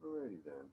Alrighty then.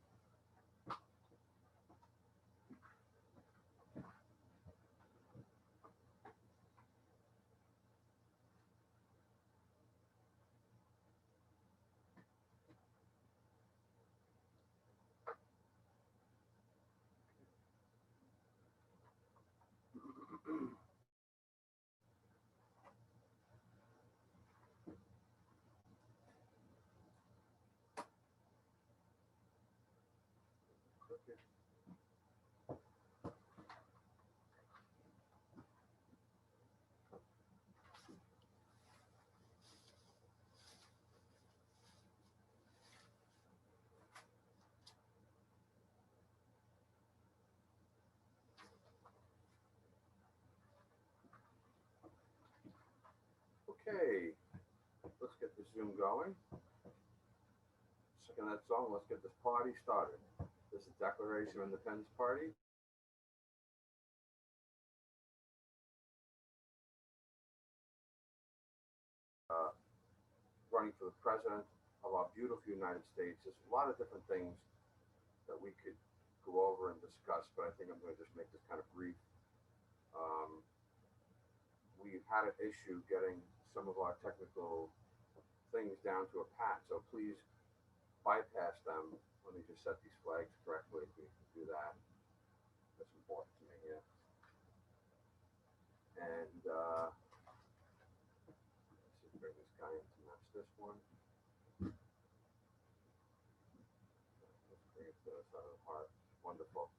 Okay, let's get the Zoom going. Second that song, let's get this party started. This is Declaration of Independence Party. Running for the president of our beautiful United States. There's a lot of different things that we could go over and discuss, but I think I'm going to just make this kind of brief. We've had an issue getting some of our technical things down to a pat, so please bypass them. Let me just set these flags correctly if we can do that. That's important to me here. And let's see, bring this guy in to match this one. Let's bring it to the side of the heart. Wonderful.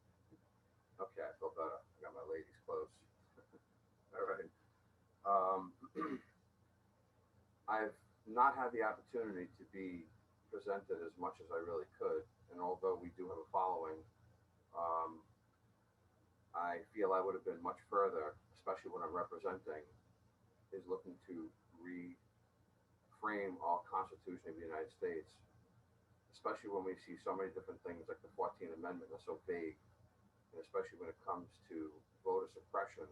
Okay, I feel better. I got my ladies close. All right. I've not had the opportunity to be presented as much as I really could, and although we do have a following, I feel I would have been much further, especially when I'm representing, is looking to reframe our Constitution of the United States, especially when we see so many different things like the 14th Amendment are so vague, and especially when it comes to voter suppression.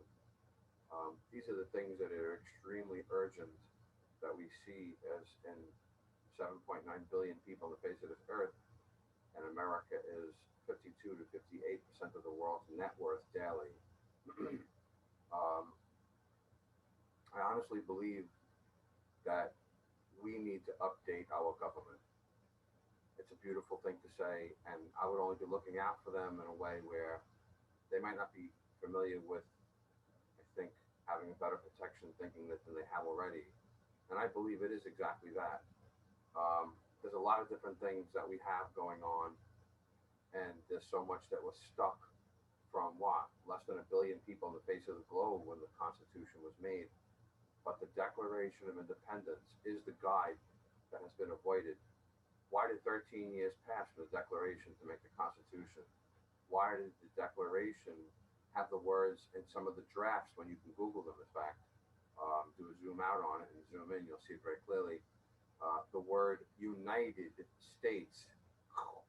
These are the things that are extremely urgent that we see as in 7.9 billion people on the face of this earth, and America is 52 to 58% of the world's net worth daily. I honestly believe that we need to update our government. It's a beautiful thing to say, and I would only be looking out for them in a way where they might not be familiar with, I think, having a better protection thinking that than they have already. And I believe it is exactly that. There's a lot of different things that we have going on, and there's so much that was stuck from what? Less than 1 billion people on the face of the globe when the Constitution was made. But the Declaration of Independence is the guide that has been avoided. Why did 13 years pass from the Declaration to make the Constitution? Why did the Declaration have the words in some of the drafts when you can Google them, in fact, do a zoom out on it and zoom in, you'll see it very clearly. The word United States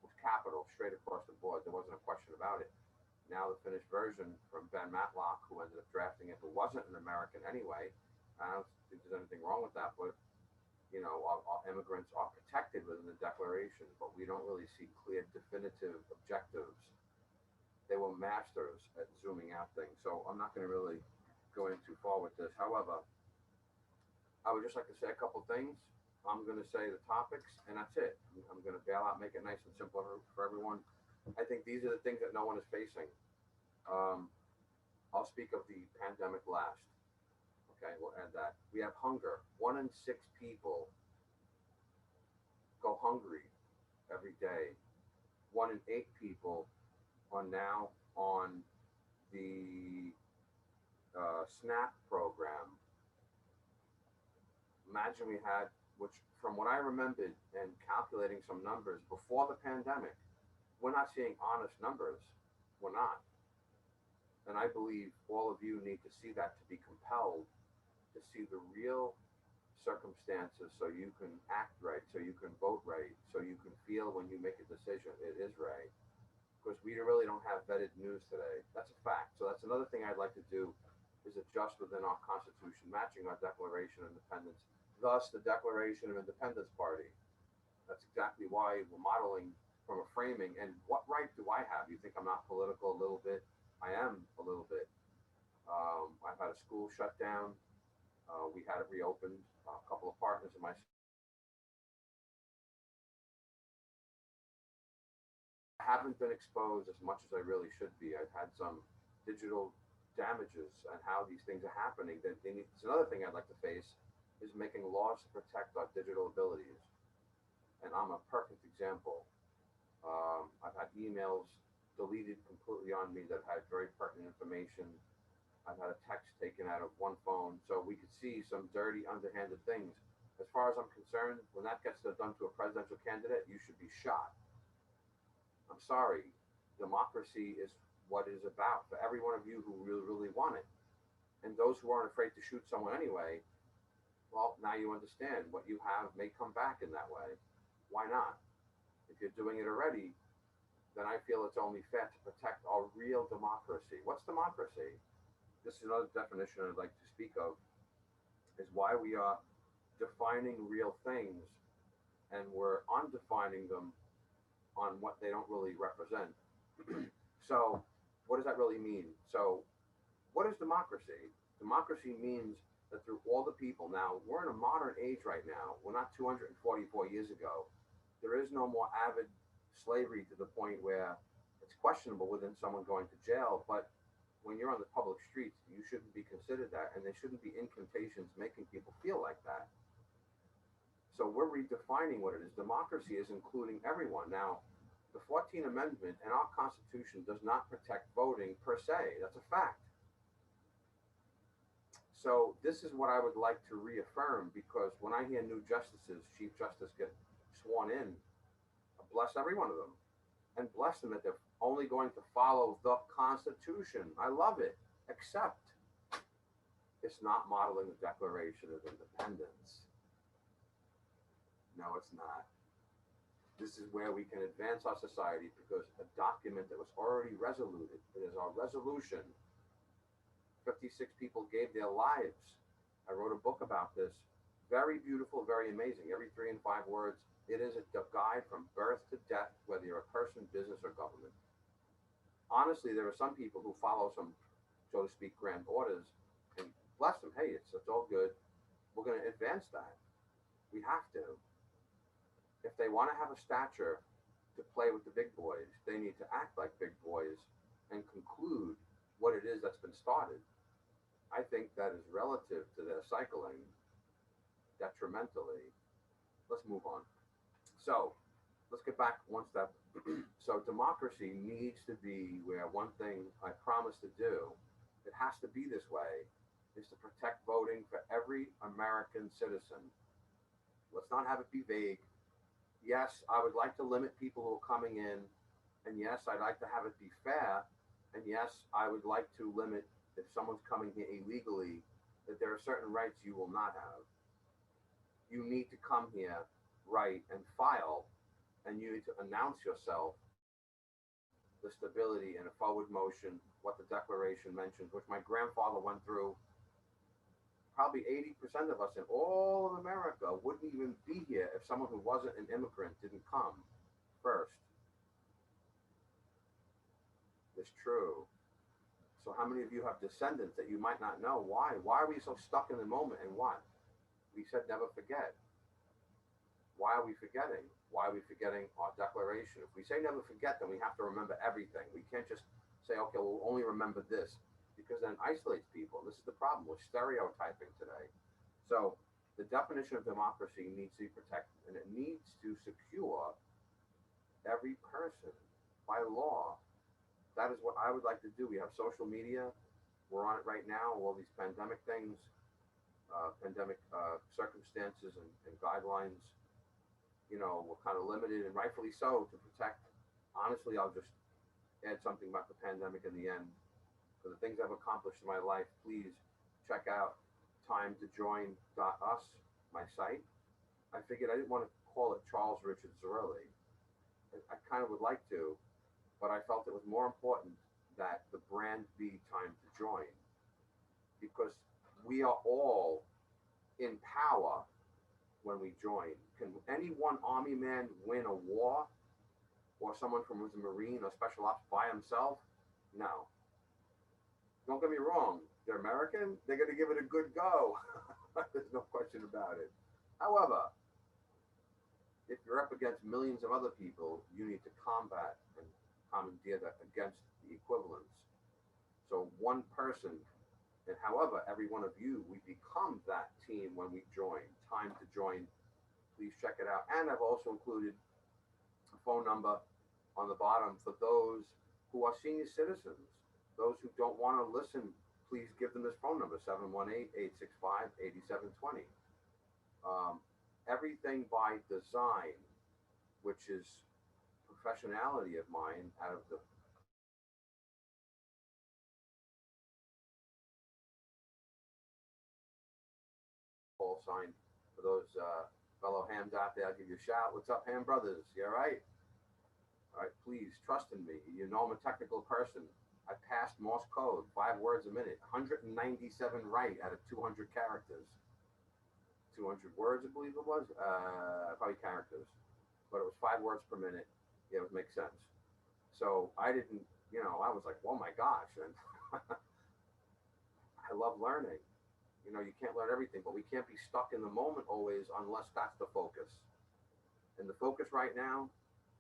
was capital straight across the board. There wasn't a question about it. Now the finished version from Ben Matlock, who ended up drafting it, who wasn't an American anyway. I don't think there's anything wrong with that, but you know, our immigrants are protected within the Declaration, but we don't really see clear, definitive objectives. They were masters at zooming out things. So I'm not going to really go in too far with this. However, I would just like to say a couple things. I'm going to say the topics, and that's it. I'm going to bail out, make it nice and simple for everyone. I think these are the things that no one is facing. I'll speak of the pandemic last. Okay, we'll add that. We have hunger. 1 in 6 people go hungry every day. 1 in 8 people are now on the SNAP program. Imagine we had, which from what I remembered and calculating some numbers before the pandemic, we're not seeing honest numbers. We're not. And I believe all of you need to see that to be compelled to see the real circumstances so you can act right, so you can vote right, so you can feel when you make a decision it is right. Because we really don't have vetted news today. That's a fact. So that's another thing I'd like to do is a just within our Constitution, matching our Declaration of Independence, thus the Declaration of Independence Party. That's exactly why we're modeling from a framing. And what right do I have? You think I'm not political a little bit? I am a little bit. I've had a school shut down. We had it reopened. A couple of partners and myself haven't been exposed as much as I really should be. I've had some digital damages and how these things are happening. That they need, it's another thing I'd like to face is making laws to protect our digital abilities. And I'm a perfect example. I've had emails deleted completely on me that had very pertinent information. I've had a text taken out of one phone, so we could see some dirty, underhanded things. As far as I'm concerned, when that gets done to a presidential candidate, you should be shot. I'm sorry. Democracy is what it is about for every one of you who really, really want it. And those who aren't afraid to shoot someone anyway, well, now you understand what you have may come back in that way. Why not? If you're doing it already, then I feel it's only fair to protect our real democracy. What's democracy? This is another definition I'd like to speak of, is why we are defining real things and we're undefining them on what they don't really represent. So what does that really mean? So what is democracy? Democracy means that through all the people, now we're in a modern age right now. We're not 244 years ago. There is no more avid slavery to the point where it's questionable within someone going to jail. But when you're on the public streets, you shouldn't be considered that. And there shouldn't be incantations making people feel like that. So we're redefining what it is. Democracy is including everyone. Now, the 14th Amendment in our Constitution does not protect voting per se. That's a fact. So this is what I would like to reaffirm, because when I hear new justices, Chief Justice, get sworn in, I bless every one of them and bless them that they're only going to follow the Constitution. I love it, except it's not modeling the Declaration of Independence. No, it's not. This is where we can advance our society, because a document that was already resoluted, it is our resolution. 56 people gave their lives. I wrote a book about this. Very beautiful, very amazing. Every 3 and 5 words. It is a guide from birth to death, whether you're a person, business, or government. Honestly, there are some people who follow some, so to speak, grand orders, and bless them. Hey, it's all good. We're going to advance that. We have to. If they want to have a stature to play with the big boys, they need to act like big boys and conclude what it is that's been started. I think that is relative to their cycling detrimentally. Let's move on. So let's get back one step. So democracy needs to be where one thing I promise to do, it has to be this way, is to protect voting for every American citizen. Let's not have it be vague. Yes, I would like to limit people who are coming in. And yes, I'd like to have it be fair. And yes, I would like to limit, if someone's coming here illegally, that there are certain rights you will not have. You need to come here, write, and file, and you need to announce yourself, the stability and a forward motion, what the Declaration mentions, which my grandfather went through. Probably 80% of us in all of America wouldn't even be here if someone who wasn't an immigrant didn't come first. It's true. So how many of you have descendants that you might not know? Why? Why are we so stuck in the moment, and what? We said never forget. Why are we forgetting? Why are we forgetting our declaration? If we say never forget, then we have to remember everything. We can't just say, okay, we'll only remember this, because then it isolates people. This is the problem. We're stereotyping today. So the definition of democracy needs to be protected, and it needs to secure every person by law. That is what I would like to do. We have social media. We're on it right now, all these pandemic things, pandemic circumstances and guidelines. You know, we're kind of limited, and rightfully so, to protect. Honestly, I'll just add something about the pandemic in the end. For the things I've accomplished in my life, please check out timetojoin.us, my site. I figured I didn't want to call it Charles Richard Zarelli. I kind of would like to, but I felt it was more important that the brand be Time to Join, because we are all in power when we join. Can any one army man win a war, or someone from who's a Marine or special ops by himself? No. Don't get me wrong. They're American. They're going to give it a good go. There's no question about it. However, if you're up against millions of other people, you need to combat and commandeer that against the equivalents. So one person, and however, every one of you, we become that team when we join. Time to join. Please check it out. And I've also included a phone number on the bottom for those who are senior citizens. Those who don't want to listen, please give them this phone number, 718-865-8720. Everything by design, which is professionality of mine out of the call sign for those fellow hams out there. I'll give you a shout. What's up, ham brothers? You all right? All right, please trust in me. You know I'm a technical person. I passed Morse code, 5 words a minute, 197 right out of 200 characters. 200 words, I believe it was. Probably characters, but it was 5 words per minute. Yeah, it would make sense. So I didn't, I was like, oh my gosh, and I love learning. You can't learn everything, but we can't be stuck in the moment always unless that's the focus. And the focus right now,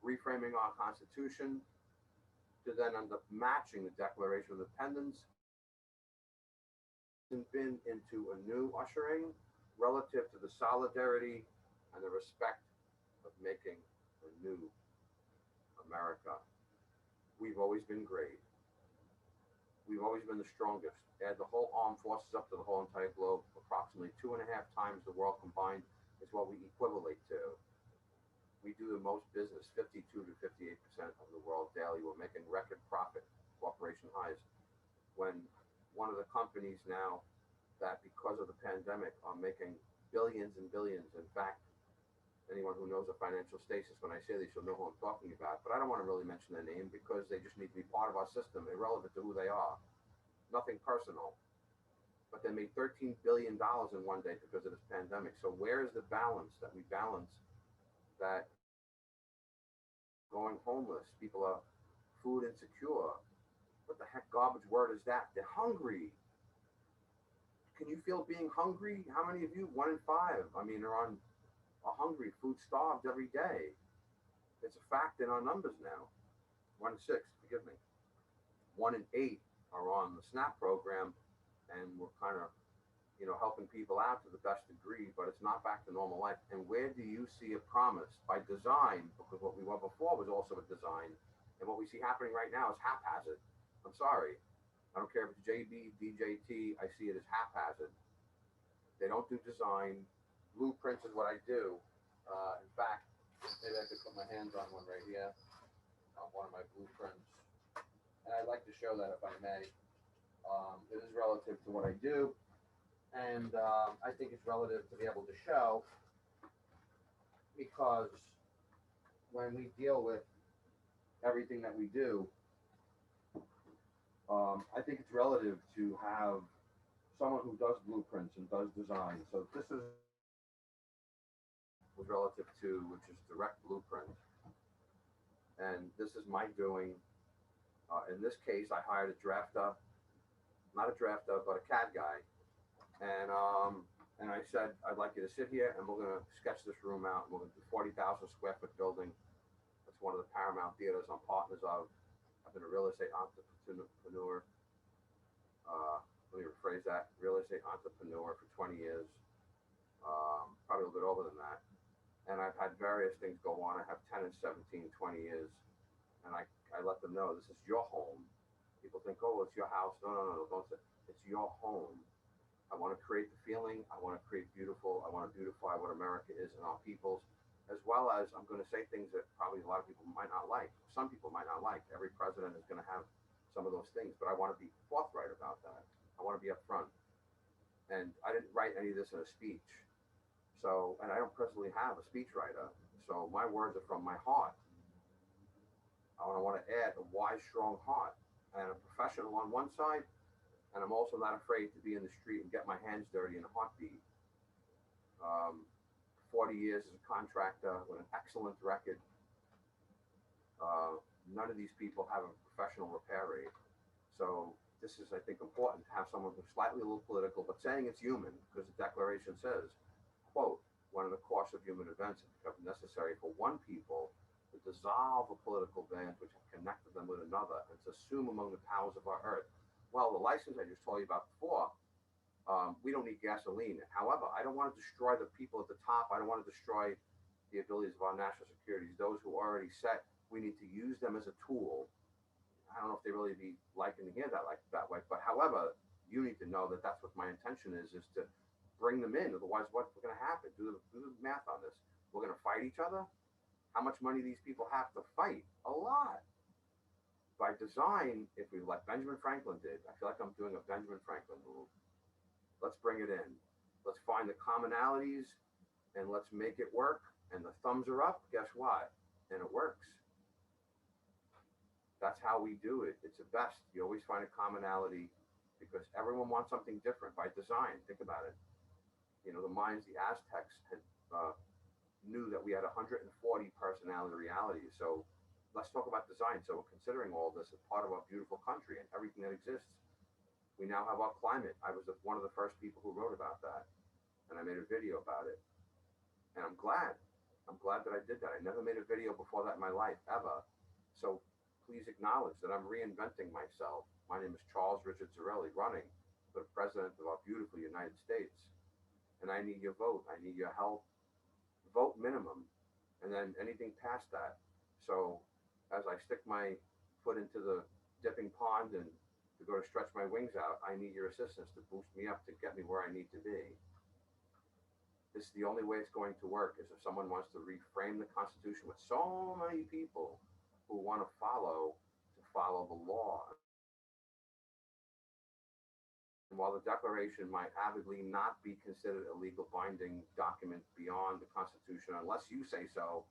reframing our Constitution to then end up matching the Declaration of Independence and been into a new ushering relative to the solidarity and the respect of making a new America. We've always been great. We've always been the strongest. Add the whole armed forces up to the whole entire globe, approximately 2.5 times the world combined is what we equivalent to. We do the most business, 52 to 58% of the world daily. We're making record profit, corporation highs. When one of the companies now that because of the pandemic are making billions and billions, in fact, anyone who knows a financial stasis, when I say this, you'll know who I'm talking about, but I don't want to really mention their name because they just need to be part of our system, irrelevant to who they are. Nothing personal. But they made $13 billion in one day because of this pandemic. So where is the balance that we balance that going homeless, people are food insecure? What the heck garbage word is that? They're hungry. Can you feel being hungry? How many of you? 1 in 5. I mean, are hungry, food starved every day. It's a fact in our numbers now. 1 in 6, forgive me. 1 in 8 are on the SNAP program, and we're kind of, helping people out to the best degree, but it's not back to normal life. And where do you see a promise by design? Because what we were before was also a design, and what we see happening right now is haphazard. I'm sorry. I don't care if it's JB, DJT, I see it as haphazard. They don't do design. Blueprints is what I do. In fact, maybe I could put my hands on one right here, on one of my blueprints. And I'd like to show that if I may. It is relative to what I do. And I think it's relative to be able to show, because when we deal with everything that we do, I think it's relative to have someone who does blueprints and does design. So this is relative to, which is direct blueprint. And this is my doing. In this case, I hired a drafter, not a drafter, but a CAD guy. And I said, I'd like you to sit here and we're going to sketch this room out. We're going to do 40,000 square foot building. That's one of the Paramount theaters I'm partners of. I've been a real estate entrepreneur. Let me rephrase that. Real estate entrepreneur for 20 years. Probably a little bit over than that. And I've had various things go on. I have 10 and 17, 20 years. And I let them know this is your home. People think, oh, it's your house. No, don't say it's your home. I want to create the feeling. I want to create beautiful. I want to beautify what America is and our peoples, as well as I'm going to say things that probably a lot of people might not like. Some people might not like. Every president is going to have some of those things, but I want to be forthright about that. I want to be upfront. And I didn't write any of this in a speech. So, and I don't personally have a speechwriter. So my words are from my heart. I want to add a wise, strong heart and a professional on one side And I'm also not afraid to be in the street and get my hands dirty in a heartbeat. Um, 40 years as a contractor with an excellent record. None of these people have a professional repair rate. So this is, I think, important to have someone who's slightly a little political, but saying it's human, because the Declaration says, quote, one of the course of human events has become necessary for one people to dissolve a political band which have connected them with another and to assume among the powers of our earth. Well, the license I just told you about before, we don't need gasoline. However, I don't want to destroy the people at the top. I don't want to destroy the abilities of our national securities. Those who already set, we need to use them as a tool. I don't know if they really be liking to hear that like that way, but however, you need to know that that's what my intention is to bring them in. Otherwise, what's going to happen? Do the math on this. We're going to fight each other. How much money these people have to fight? A lot. By design, if we like Benjamin Franklin did, I feel like I'm doing a Benjamin Franklin move. Let's bring it in. Let's find the commonalities and let's make it work. And the thumbs are up. Guess what? And it works. That's how we do it. It's the best. You always find a commonality because everyone wants something different by design. Think about it. You know, the Mayans, the Aztecs had knew that we had 140 personality realities. So let's talk about design. So we're considering all this as part of our beautiful country and everything that exists. We now have our climate. I was one of the first people who wrote about that, and I made a video about it. And I'm glad that I did that. I never made a video before that in my life, ever. So please acknowledge that I'm reinventing myself. My name is Charles Richard Zarelli, running for the president of our beautiful United States. And I need your vote. I need your help. Vote minimum, and then anything past that. So as I stick my foot into the dipping pond and to go to stretch my wings out, I need your assistance to boost me up to get me where I need to be. This is the only way it's going to work is if someone wants to reframe the Constitution with so many people who want to follow the law. And while the Declaration might avidly not be considered a legal binding document beyond the Constitution, unless you say so,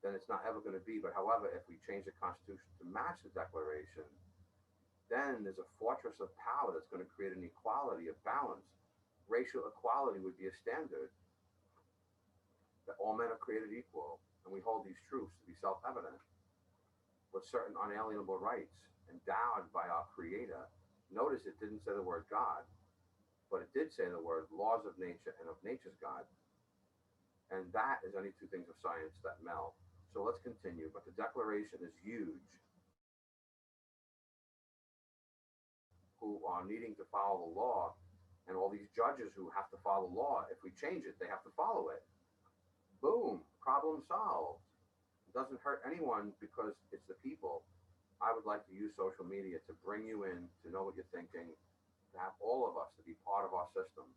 then it's not ever going to be. But however, if we change the Constitution to match the Declaration, then there's a fortress of power that's going to create an equality, a balance. Racial equality would be a standard, that all men are created equal, and we hold these truths to be self-evident, with certain unalienable rights endowed by our Creator. Notice it didn't say the word God, but it did say the word laws of nature and of nature's God. And that is only two things of science that meld. So let's continue. But the Declaration is huge. Who are needing to follow the law, and all these judges who have to follow the law. If we change it, they have to follow it. Boom, problem solved. It doesn't hurt anyone because it's the people. I would like to use social media to bring you in, to know what you're thinking, to have all of us to be part of our system.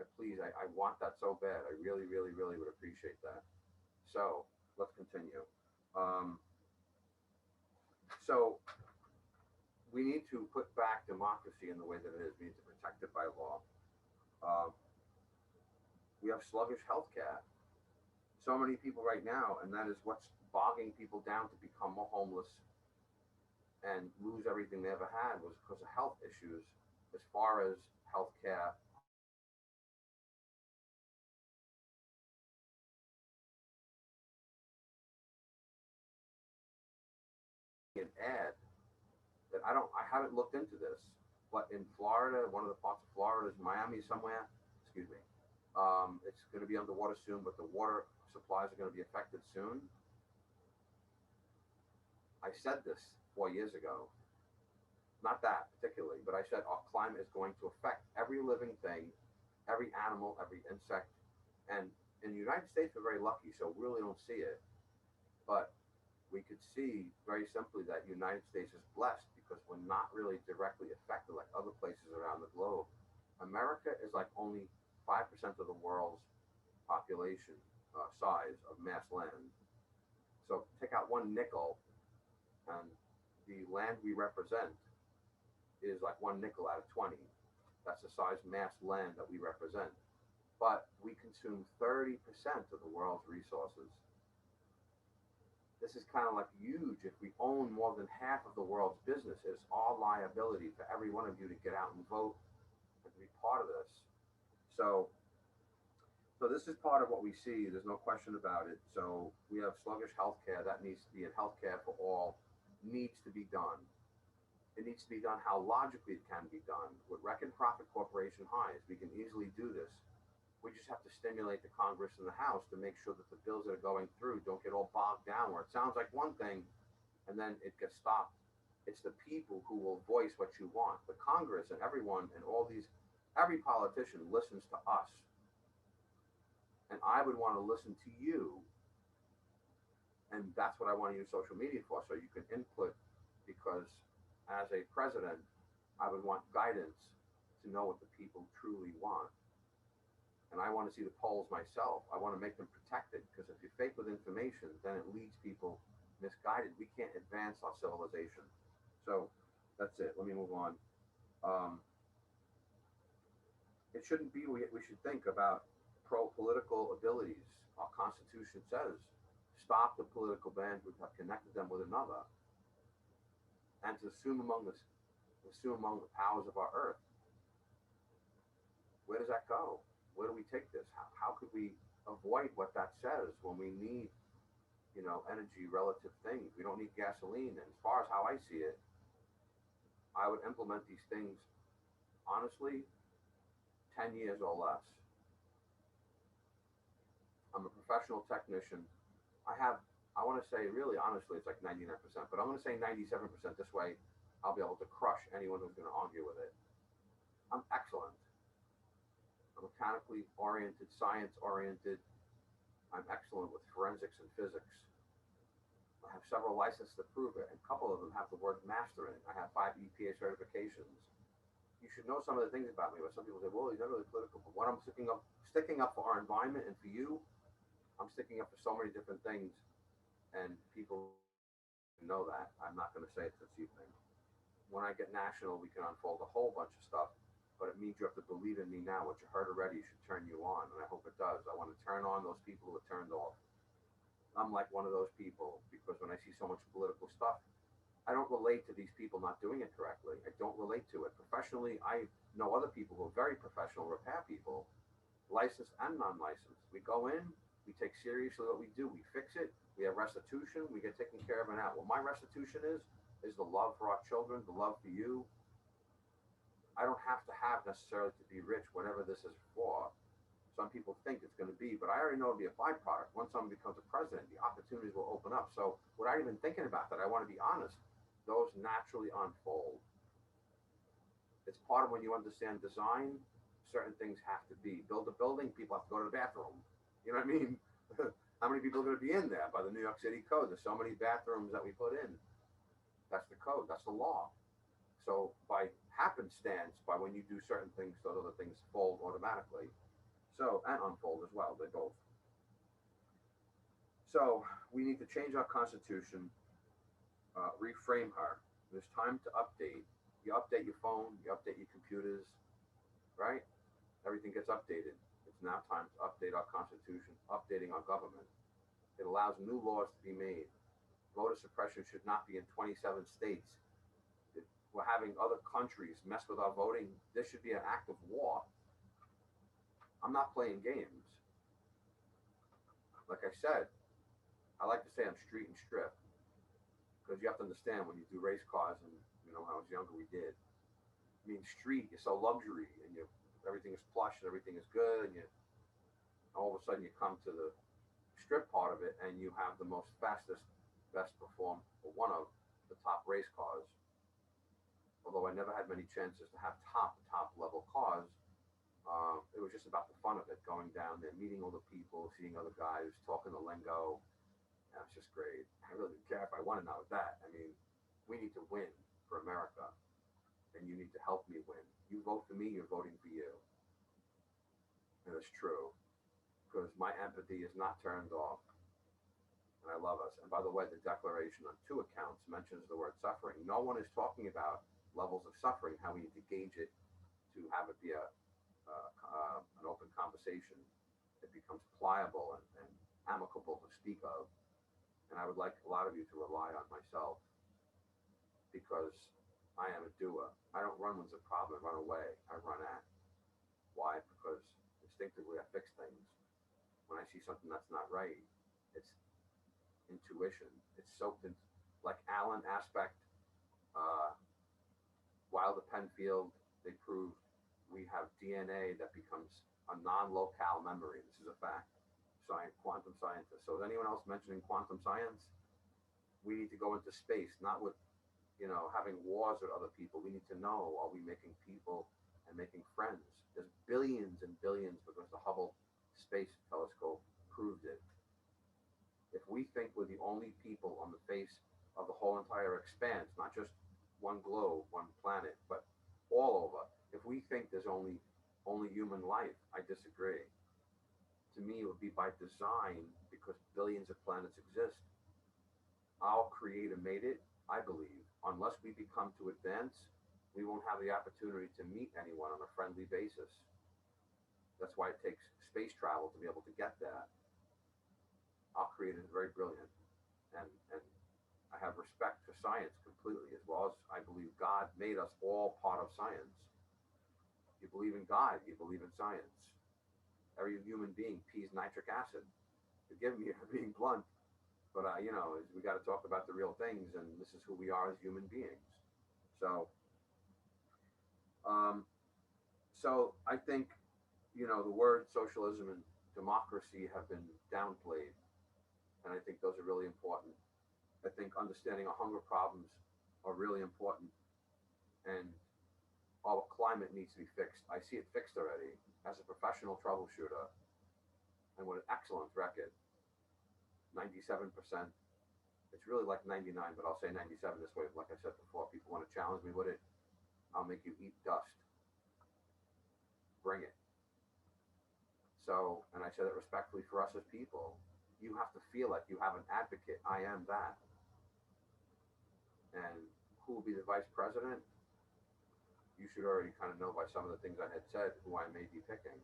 I want that so bad. I really, really, really would appreciate that. So let's continue. So we need to put back democracy in the way that it is. We need to protect it by law. We have sluggish healthcare. So many people right now, and that is what's bogging people down to become more homeless and lose everything they ever had was because of health issues as far as healthcare. An ad that I haven't looked into this, but in Florida, one of the parts of Florida is Miami somewhere, excuse me. It's going to be underwater soon, but the water supplies are going to be affected soon. I said this 4 years ago. Not that particularly, but I said our climate is going to affect every living thing, every animal, every insect. And in the United States, we're very lucky, so we really don't see it. But we could see very simply that the United States is blessed because we're not really directly affected like other places around the globe. America is like only 5% of the world's population size of mass land. So take out one nickel, and the land we represent is like one nickel out of 20. That's the size mass land that we represent. But we consume 30% of the world's resources. This is kind of like huge. If we own more than half of the world's business, it's our liability for every one of you to get out and vote and to be part of this. So, so this is part of what we see. There's no question about it. So we have sluggish healthcare that needs to be in healthcare for all, needs to be done. It needs to be done how logically it can be done with record profit corporation highs. We can easily do this. We just have to stimulate the Congress and the House to make sure that the bills that are going through don't get all bogged down where it sounds like one thing and then it gets stopped. It's the people who will voice what you want. The Congress and everyone and all these, every politician listens to us. And I would want to listen to you. And that's what I want to use social media for, so you can input, because as a president, I would want guidance to know what the people truly want. And I want to see the polls myself. I want to make them protected, because if you fake with information, then it leads people misguided. We can't advance our civilization. So that's it. Let me move on. It shouldn't be, we should think about pro-political abilities. Our Constitution says, stop the political bands which have connected them with another, and to assume among the powers of our earth. Where does that go? Where do we take this? How could we avoid what that says when we need, energy relative things? We don't need gasoline. And as far as how I see it, I would implement these things, honestly, 10 years or less. I'm a professional technician. I want to say, really honestly, it's like 99%, but I'm going to say 97%. This way, I'll be able to crush anyone who's going to argue with it. I'm excellent. I'm mechanically oriented, science oriented. I'm excellent with forensics and physics. I have several licenses to prove it, and a couple of them have the word master in it. I have 5 EPA certifications. You should know some of the things about me, but some people say, well, he's not really political. But what I'm sticking up for our environment and for you, I'm sticking up for so many different things, and people know that. I'm not going to say it this evening. When I get national, we can unfold a whole bunch of stuff, but it means you have to believe in me now. What you heard already should turn you on, and I hope it does. I want to turn on those people who are turned off. I'm like one of those people, because when I see so much political stuff, I don't relate to these people not doing it correctly. I don't relate to it. Professionally, I know other people who are very professional repair people, licensed and non-licensed. We go in, we take seriously what we do. We fix it. We have restitution. We get taken care of and out. What my restitution is the love for our children, the love for you. I don't have to have necessarily to be rich, whatever this is for. Some people think it's going to be, but I already know it'll be a byproduct. Once someone becomes a president, the opportunities will open up. So without even thinking about that, I want to be honest. Those naturally unfold. It's part of when you understand design, certain things have to be. Build a building, people have to go to the bathroom. You know what I mean? How many people are going to be in there by the New York City code? There's so many bathrooms that we put in. That's the code. That's the law. So by happenstance, by when you do certain things, those other things fold automatically. So, and unfold as well. They both. So we need to change our Constitution, reframe her. There's time to update. You update your phone, you update your computers, right? Everything gets updated. It's now time to update our Constitution, updating our government. It allows new laws to be made. Voter suppression should not be in 27 states. We're having other countries mess with our voting. This should be an act of war. I'm not playing games. Like I said, I like to say I'm street and strip, because you have to understand, when you do race cars, and when I was younger, we did. I mean, street, you're so luxury, and everything is plush and everything is good, and all of a sudden you come to the strip part of it, and you have the most fastest, best performed, or one of the top race cars. Although I never had many chances to have top level cars, it was just about the fun of it, going down there, meeting all the people, seeing other guys, talking the lingo. That's just great. I really didn't care if I won or not with that. I mean, we need to win for America, and you need to help me win. You vote for me, you're voting for you. And it's true, because my empathy is not turned off, and I love us. And by the way, the Declaration on 2 accounts mentions the word suffering. No one is talking about levels of suffering, how we need to gauge it to have it be an open conversation. It becomes pliable and amicable to speak of. And I would like a lot of you to rely on myself because I am a doer. I don't run when there's a problem and run away. I run at. Why? Because instinctively I fix things. When I see something that's not right, it's intuition. It's soaked in, like Alan Aspect, uh, Wilder Penfield, they proved we have DNA that becomes a non-locale memory. This is a fact. Science, quantum scientists. So is anyone else mentioning quantum science? We need to go into space, not with, having wars with other people. We need to know, are we making people and making friends? There's billions and billions because the Hubble Space Telescope proved it. If we think we're the only people on the face of the whole entire expanse, not just one globe, one planet, but all over, if we think there's only human life, I disagree. To me, it would be by design because billions of planets exist. Our creator made it, I believe. Unless we become too advanced, we won't have the opportunity to meet anyone on a friendly basis. That's why it takes space travel to be able to get that. Our creator is very brilliant, and I have respect for science completely, as well as I believe God made us all part of science. You believe in God, you believe in science. Every human being pees nitric acid. Forgive me for being blunt, but we got to talk about the real things, and this is who we are as human beings. So, so I think the word socialism and democracy have been downplayed, and I think those are really important. I think understanding our hunger problems are really important, and our climate needs to be fixed. I see it fixed already as a professional troubleshooter, and with an excellent record, 97%. It's really like 99, but I'll say 97 this way. Like I said before, people want to challenge me with it. I'll make you eat dust. Bring it. So, and I said it respectfully for us as people. You have to feel like you have an advocate. I am that. And who will be the vice president? You should already kind of know by some of the things I had said who I may be picking.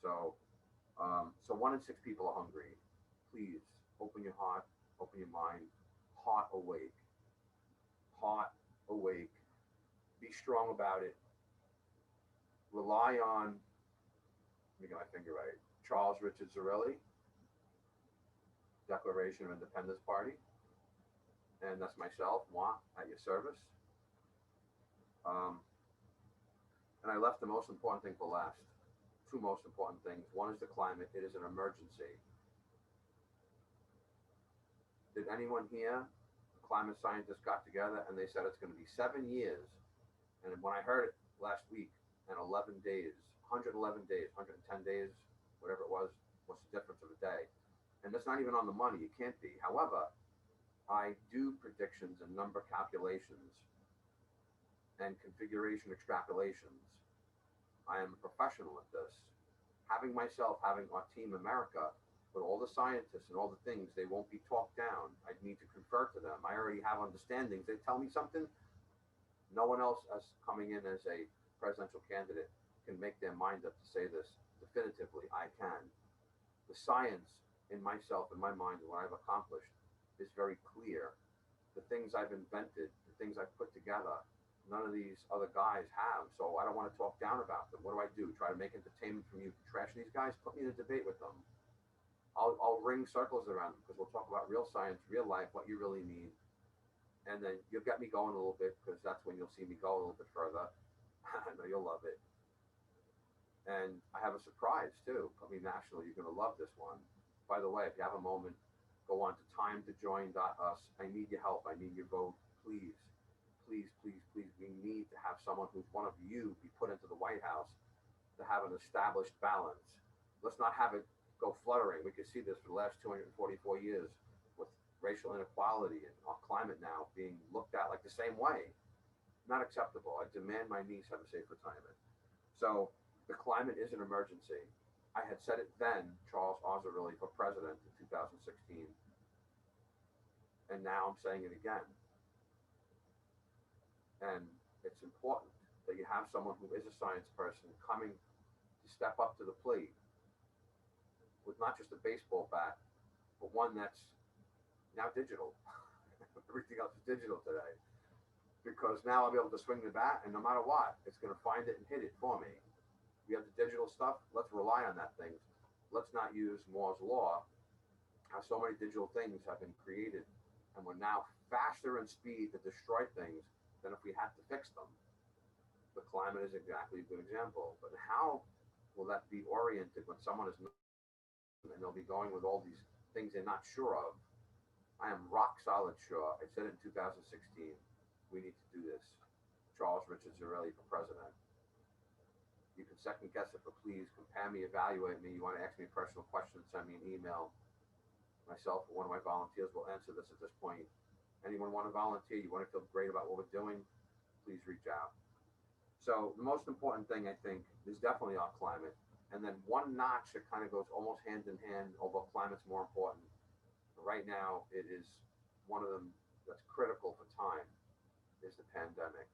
So, so 1 in 6 people are hungry. Please open your heart, open your mind, heart awake. Heart awake. Be strong about it. Rely on, let me get my finger right, Charles Richard Zarelli, Declaration of Independence Party. And that's myself, moi, at your service. And I left the most important thing for last. 2 most important things. One is the climate. It is an emergency. Did anyone here, climate scientists got together and they said it's going to be 7 years. And when I heard it last week, and 11 days, 111 days, 110 days, whatever it was, what's the difference of a day? And that's not even on the money. It can't be. However, I do predictions and number calculations and configuration extrapolations. I am a professional at this. Having our team America, with all the scientists and all the things, they won't be talked down. I need to confer to them. I already have understandings. They tell me something, no one else as coming in as a presidential candidate can make their mind up to say this definitively. I can. The science in myself, in my mind, and what I've accomplished is very clear. The things I've invented, the things I've put together, none of these other guys have. So I don't want to talk down about them. What do? Try to make entertainment from you, trash these guys? Put me in a debate with them. I'll ring circles around them because we'll talk about real science, real life, what you really need. And then you'll get me going a little bit because that's when you'll see me go a little bit further. I know you'll love it. And I have a surprise too. Coming national, you're going to love this one. By the way, if you have a moment, go on to timetojoin.us. I need your help. I need your vote. Please, please, please, please. We need to have someone who's one of you be put into the White House to have an established balance. Let's not have it go fluttering. We can see this for the last 244 years with racial inequality and our climate now being looked at like the same way. Not acceptable. I demand my niece have a safe retirement. So the climate is an emergency. I had said it then, Charles Ozarelli, for president in 2016. And now I'm saying it again. And it's important that you have someone who is a science person coming to step up to the plate with not just a baseball bat, but one that's now digital. Everything else is digital today. Because now I'll be able to swing the bat, and no matter what, it's going to find it and hit it for me. We have the digital stuff. Let's rely on that thing. Let's not use Moore's law. How so many digital things have been created, and we're now faster in speed to destroy things than if we had to fix them. The climate is exactly a good example. But how will that be oriented when someone is not, and they'll be going with all these things they're not sure of? I am rock solid sure. I said it in 2016. We need to do this. Charles Richard Zarelli for president. You can second guess it, but please compare me, evaluate me. You want to ask me a personal question, send me an email. Myself or one of my volunteers will answer this at this point. Anyone want to volunteer? You want to feel great about what we're doing? Please reach out. So the most important thing, I think, is definitely our climate. And then one notch that kind of goes almost hand in hand, although climate's more important. Right now, it is one of them that's critical for time, is the pandemic.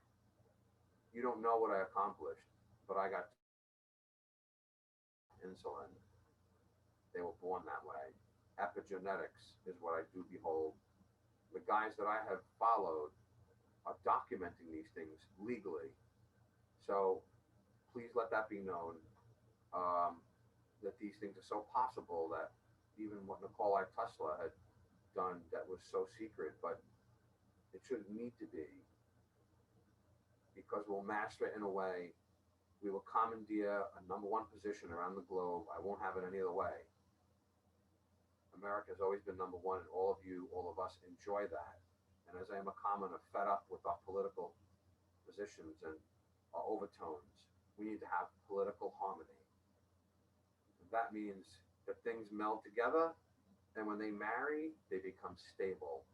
You don't know what I accomplished, but I got insulin. They were born that way. Epigenetics is what I do behold. The guys that I have followed are documenting these things legally. So please let that be known, that these things are so possible that even what Nikola Tesla had done that was so secret, but it shouldn't need to be, because we'll master it in a way. We will commandeer a #1 position around the globe. I won't have it any other way. America has always been #1, and all of you, all of us enjoy that. And as I am a commoner, fed up with our political positions and our overtones, we need to have political harmony. That means that things meld together, and when they marry, they become stable.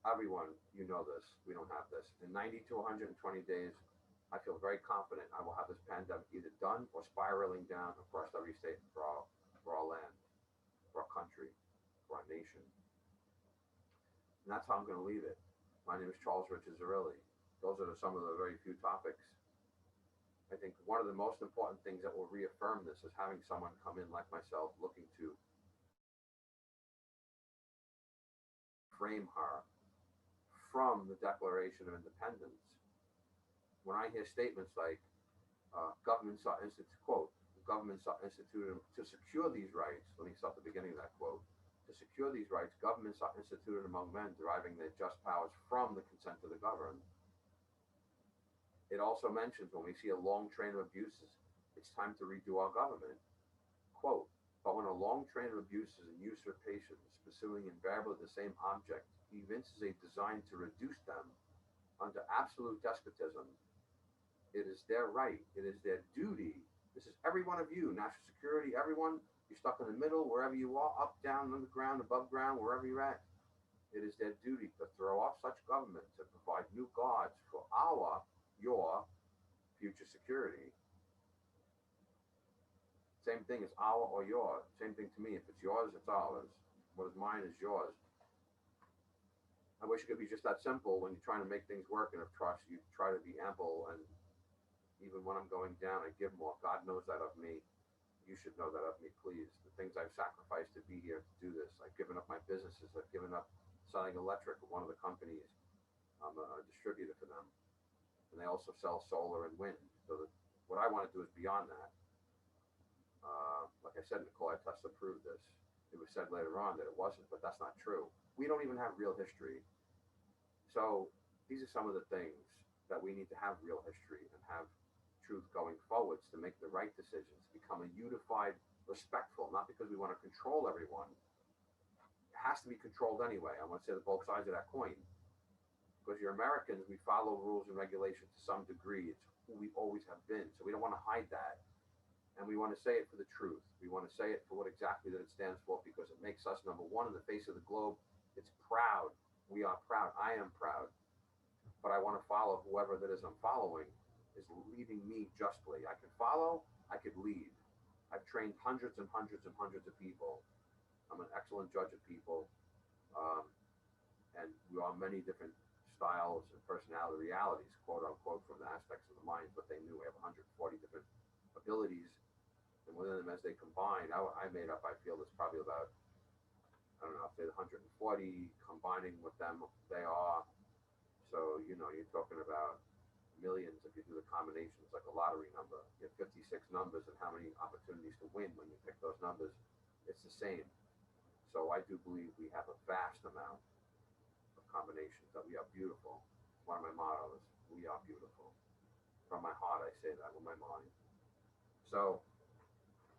Everyone, you know this. We don't have this. In 90 to 120 days, I feel very confident I will have this pandemic either done or spiraling down across every state for our land, for our country, for our nation. And that's how I'm going to leave it. My name is Charles Richard Zarelli. Those are some of the very few topics. I think one of the most important things that will reaffirm this is having someone come in like myself looking to frame her from the Declaration of Independence. When I hear statements like governments are instituted to secure these rights, let me start the beginning of that quote. To secure these rights, governments are instituted among men, deriving their just powers from the consent of the governed. It also mentions when we see a long train of abuses, it's time to redo our government. Quote, but when a long train of abuses and usurpations, pursuing invariably the same object, evinces a design to reduce them under absolute despotism, it is their right, it is their duty. This is every one of you, national security, everyone, you're stuck in the middle, wherever you are, up, down, underground, above ground, wherever you're at. It is their duty to throw off such government, to provide new guards for your future security. Same thing as our or your. Same thing to me. If it's yours, it's ours. What is mine is yours. I wish it could be just that simple when you're trying to make things work and of trust. You try to be ample, and even when I'm going down, I give more. God knows that of me. You should know that of me, please. The things I've sacrificed to be here to do this. I've given up my businesses. I've given up selling electric at one of the companies. I'm a distributor for them. And they also sell solar and wind. So that what I want to do is beyond that. Like I said, Nikola Tesla proved this. It was said later on that it wasn't, but that's not true. We don't even have real history. So these are some of the things that we need to have real history and have truth going forwards to make the right decisions, become a unified, respectful, not because we want to control everyone. It has to be controlled anyway. I want to say that both sides of that coin. Because you're Americans, we follow rules and regulations to some degree. It's who we always have been. So we don't want to hide that. And we want to say it for the truth. We want to say it for what exactly that it stands for, because it makes us #1 in the face of the globe. It's proud. We are proud. I am proud. But I want to follow whoever that is I'm following is leading me justly. I can follow, I could lead. I've trained hundreds and hundreds and hundreds of people. I'm an excellent judge of people. And we are many different styles and personality realities, quote unquote, from the aspects of the mind, but they knew we have 140 different abilities. And within them, as they combine, I made up, I feel there's probably about, I don't know if they're 140, combining with them, they are. So, you know, you're talking about millions if you do the combinations, like a lottery number. You have 56 numbers and how many opportunities to win when you pick those numbers. It's the same. So I do believe we have a vast amount of combinations, that we are beautiful. One of my mottos, we are beautiful. From my heart, I say that with my mind. So,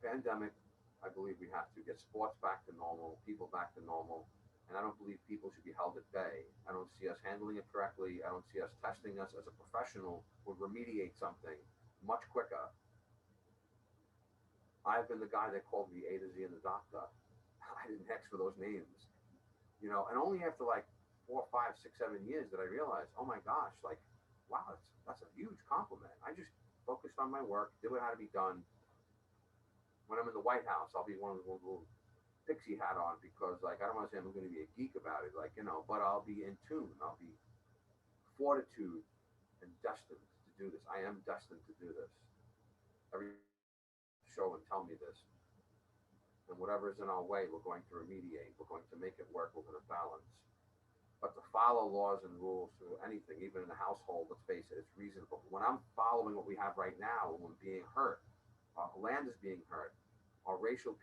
pandemic, I believe we have to get sports back to normal, people back to normal, and I don't believe people should be held at bay. I don't see us handling it correctly. I don't see us testing us as a professional would remediate something much quicker. I've been the guy that called me A to Z and the doctor. I didn't ask for those names, you know, and only after like 4, 5, 6, 7 years did I realize, oh my gosh, like, wow, that's a huge compliment. I just focused on my work, did what had to be done. When I'm in the White House, I'll be one of the little pixie hat on because, like, I don't want to say I'm going to be a geek about it, like, you know, but I'll be in tune. I'll be fortitude and destined to do this. I am destined to do this. Every show and tell me this. And whatever is in our way, we're going to remediate. We're going to make it work. We're going to balance. But to follow laws and rules through anything, even in the household, let's face it, it's reasonable. When I'm following what we have right now, when we're being hurt, our land is being hurt, our racial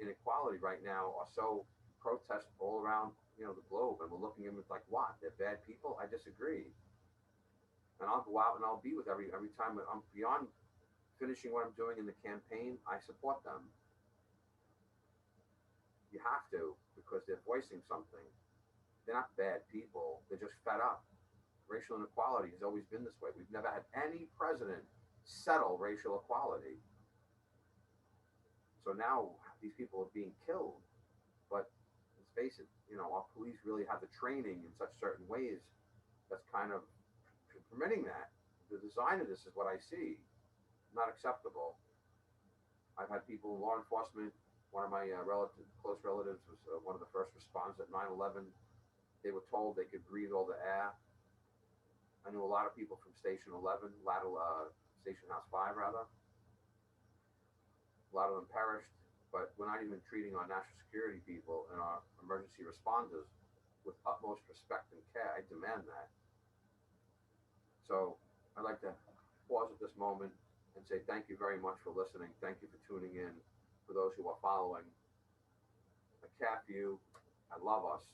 inequality right now are so protest all around, you know, the globe, and we're looking at them like, what? They're bad people? I disagree. And I'll go out and I'll be with every time I'm beyond finishing what I'm doing in the campaign, I support them. You have to, because they're voicing something. They're not bad people. They're just fed up. Racial inequality has always been this way. We've never had any president settle racial equality. So now these people are being killed. But let's face it, you know, our police really have the training in such certain ways that's kind of permitting that. The design of this is what I see. Not acceptable. I've had people in law enforcement. One of my close relatives was one of the first responders at 9/11. They were told they could breathe all the air. I knew a lot of people from Station 11, Station House 5 rather. A lot of them perished, but we're not even treating our national security people and our emergency responders with utmost respect and care. I demand that. So I'd like to pause at this moment and say thank you very much for listening. Thank you for tuning in. For those who are following, I care for you. I love us.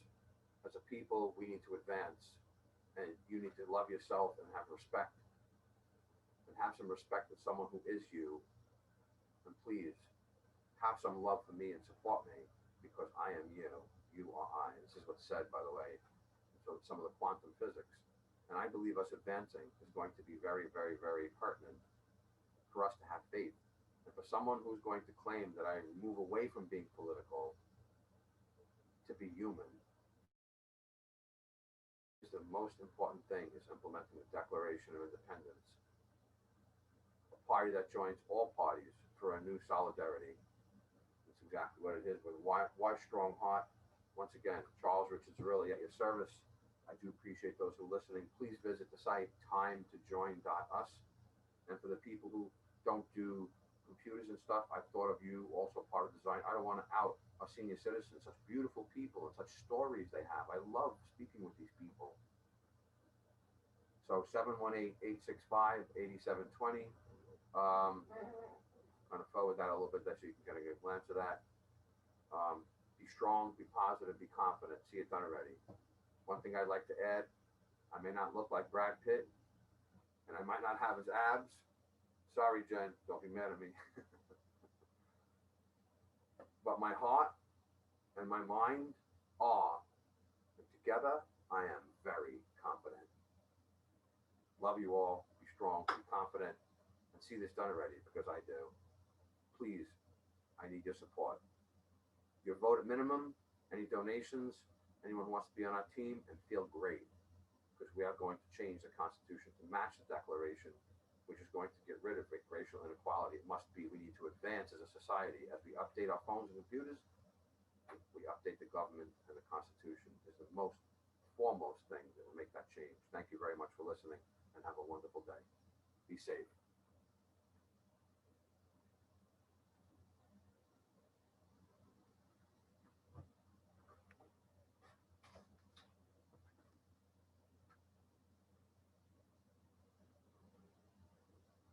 As a people, we need to advance, and you need to love yourself and have respect, and have some respect for someone who is you. And please have some love for me and support me, because I am you. You are I. This is what's said, by the way. So some of the quantum physics. And I believe us advancing is going to be very, very, very pertinent for us to have faith. And for someone who's going to claim that I move away from being political to be human, the most important thing is implementing the Declaration of Independence, a party that joins all parties for a new solidarity. That's exactly what it is. With why strong heart? Once again, Charles Richards, really at your service. I do appreciate those who are listening. Please visit the site timetojoin.us. And for the people who don't do computers and stuff, I've thought of you also part of design. I don't want to out our senior citizens, such beautiful people and such stories they have. I love speaking with these people. So 718-865-8720. I'm going to forward that a little bit so you can get a glance of that. Be strong, be positive, be confident. See it done already. One thing I'd like to add, I may not look like Brad Pitt, and I might not have his abs. Sorry, Jen, don't be mad at me. But my heart and my mind are. And together, I am very confident. Love you all. Be strong, be confident, and see this done already, because I do. Please, I need your support. Your vote at minimum, any donations, anyone who wants to be on our team and feel great, because we are going to change the Constitution to match the Declaration, which is going to get rid of racial inequality. It must be. We need to advance as a society. As we update our phones and computers, we update the government, and the Constitution is the most foremost thing that will make that change. Thank you very much for listening, and have a wonderful day. Be safe.